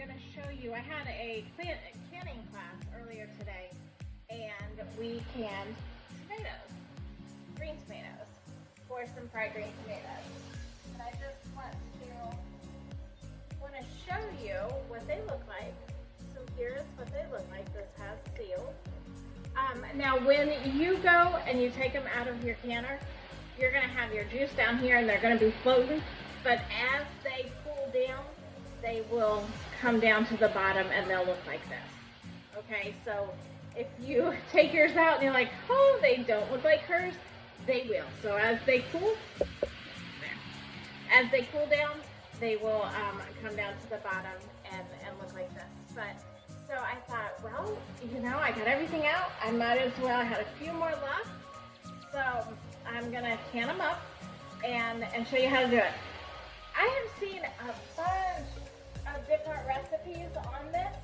going to show you, I had a canning class earlier today, and we canned tomatoes, green tomatoes, for some fried green tomatoes. And I just want to show you what they look like. So here's what they look like. This has sealed. Now when you go and you take them out of your canner, you're going to have your juice down here and they're going to be floating, but as they cool down, they will come down to the bottom and they'll look like this. Okay, so if you take yours out and you're like, oh, they don't look like hers, they will. So as they cool down, they will come down to the bottom and look like this. But so I thought, well, I got everything out. I might as well. I had a few more left, so I'm gonna can them up and show you how to do it. I have seen a bunch of different recipes on this.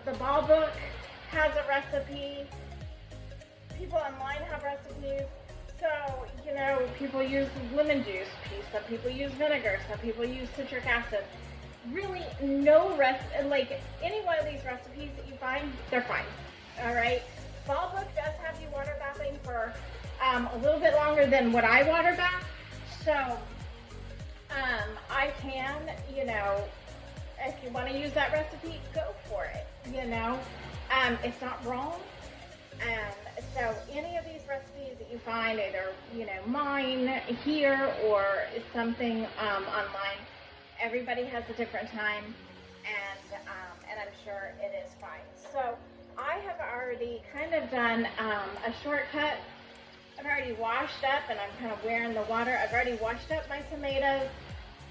The Ball Book has a recipe. People online have recipes. So, people use lemon juice, some people use vinegar, some people use citric acid. Really, like any one of these recipes that you find, they're fine. All right. Ball Book does have you water bathing for a little bit longer than what I water bath. So, I can, if you want to use that recipe, go for it. It's not wrong. So any of these recipes that you find, either mine here or something online, everybody has a different time, and I'm sure it is fine. So I have already kind of done a shortcut. I've already washed up, and I'm kind of wearing the water. I've already washed up my tomatoes,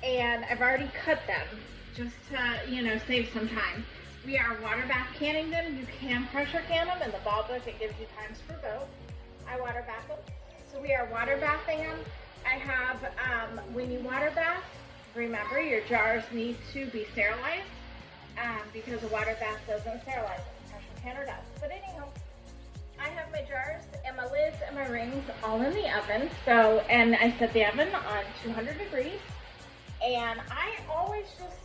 and I've already cut them just to save some time. We are water bath canning them. You can pressure can them. In the Ball Book, it gives you times for both. I water bath them. So we are water bathing them. I have, when you water bath, remember your jars need to be sterilized because a water bath doesn't sterilize them. A pressure canner does. But anyhow, I have my jars and my lids and my rings all in the oven. So, and I set the oven on 200 degrees. And I always just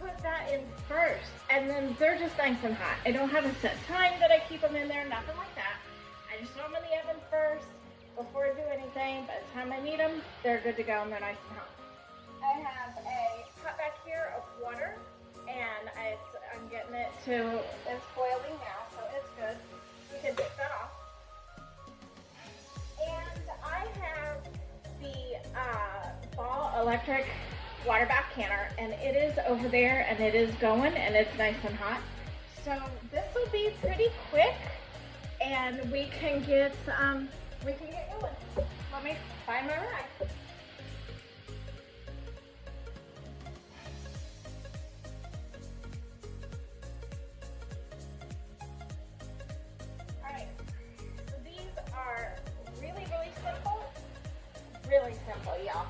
put that in first, and then they're just nice and hot. I don't have a set time that I keep them in there, nothing like that. I just throw them in the oven first before I do anything. By the time I need them, they're good to go and they're nice and hot. I have a pot back here of water, and I'm getting it to, it's boiling now, so it's good. You can take that off. And I have the Ball Electric water bath canner, and it is over there, and it is going, and it's nice and hot. So this will be pretty quick, and we can get going. Let me find my rag. All right. So these are really, really simple. Really simple, y'all.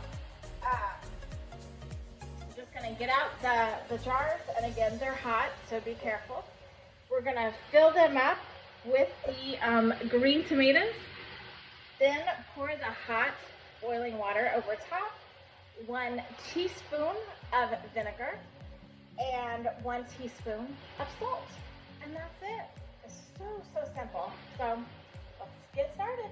Just gonna get out the jars, and again, they're hot, so be careful. We're gonna fill them up with the green tomatoes, then pour the hot boiling water over top, 1 teaspoon of vinegar, and 1 teaspoon of salt, and that's it. It's so simple. So let's get started.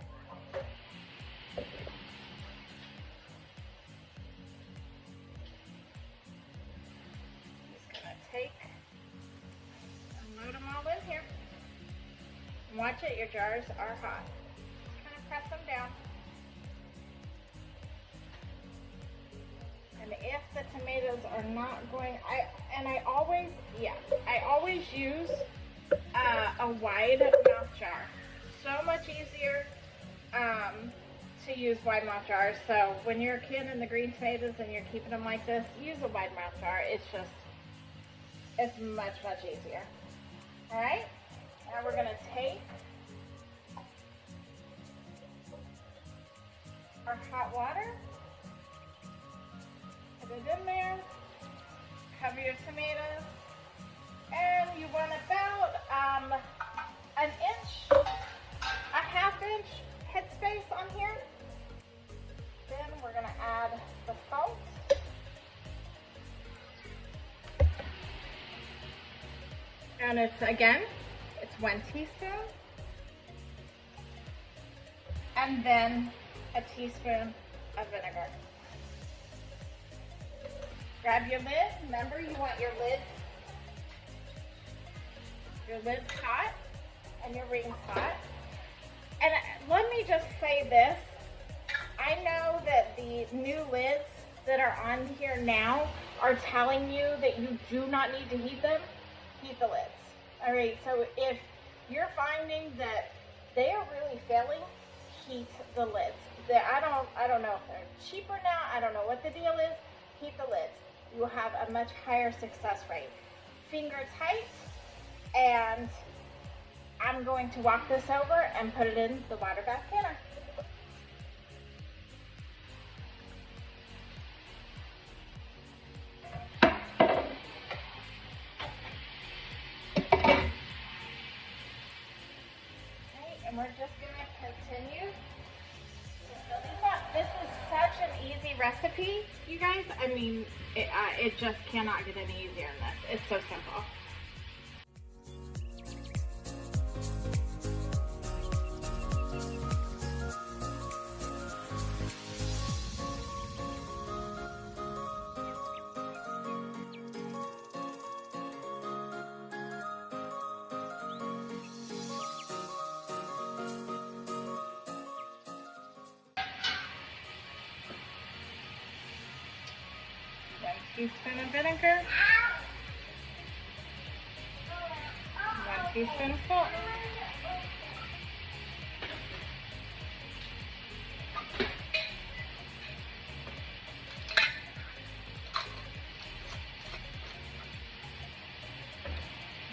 Take and load them all in here. Watch it, your jars are hot. Just kind of press them down. And if the tomatoes are not going, I always use a wide mouth jar. So much easier to use wide mouth jars. So when you're canning the green tomatoes and you're keeping them like this, use a wide mouth jar. It's much, much easier. All right, now we're gonna take our hot water, put it in there, cover your tomatoes, and you want about an inch, a half inch headspace on here. Then we're gonna add the salt. And it's 1 teaspoon. And then a teaspoon of vinegar. Grab your lid. Remember, you want your lids hot and your rings hot. And let me just say this. I know that the new lids that are on here now are telling you that you do not need to heat them. Heat the lids. All right, so if you're finding that they are really failing, heat the lids. I don't know if they're cheaper now. I don't know what the deal is. Heat the lids. You will have a much higher success rate. Finger tight, and I'm going to walk this over and put it in the water bath canner. And we're just going to continue to fill these up. This is such an easy recipe, you guys. I mean, it just cannot get any easier than this. It's so simple. Teaspoon of vinegar, 1 teaspoon of salt,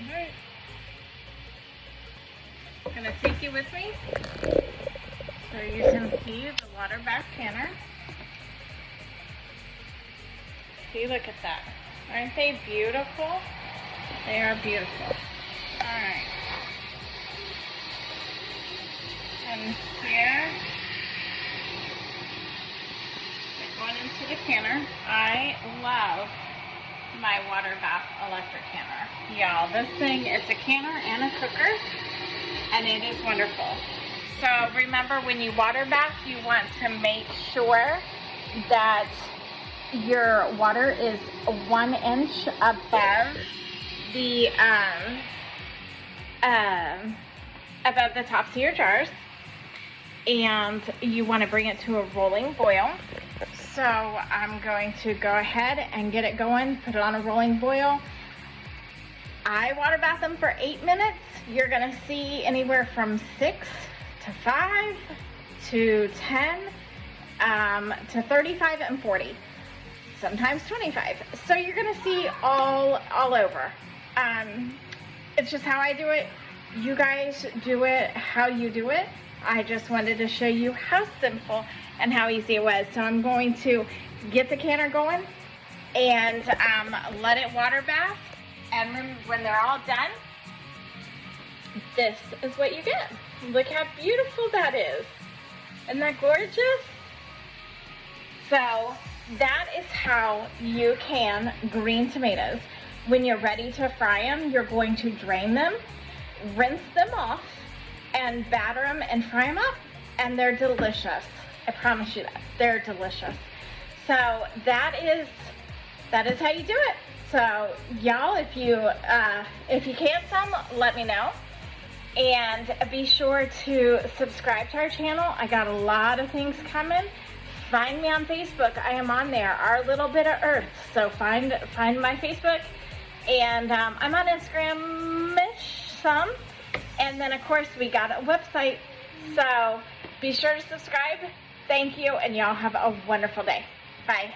alright, I'm going to take you with me so you can see the water bath canner. See, look at that. Aren't they beautiful? They are beautiful. Alright. And here, they're going into the canner. I love my water bath electric canner. Y'all, this thing, it's a canner and a cooker, and it is wonderful. So remember, when you water bath, you want to make sure that your water is 1 inch above the tops of your jars, and you want to bring it to a rolling boil. So I'm going to go ahead and get it going, put it on a rolling boil. I water bath them for 8 minutes. You're going to see anywhere from 6 to 5 to 10 to 35 and 40. Sometimes 25. So you're gonna see all over. It's just how I do it. You guys do it how you do it. I just wanted to show you how simple and how easy it was. So I'm going to get the canner going and let it water bath. And when they're all done, this is what you get. Look how beautiful that is. Isn't that gorgeous? So that is how you can green tomatoes. When you're ready to fry them, you're going to drain them, rinse them off, and batter them and fry them up, and they're delicious. I promise you that. They're delicious. So that is how you do it. So y'all, if you can some, let me know. And be sure to subscribe to our channel. I got a lot of things coming. Find me on Facebook. I am on there, Our Little Bit of Earth. So find my Facebook, and I'm on Instagram-ish some. And then of course we got a website. So be sure to subscribe. Thank you, and y'all have a wonderful day. Bye.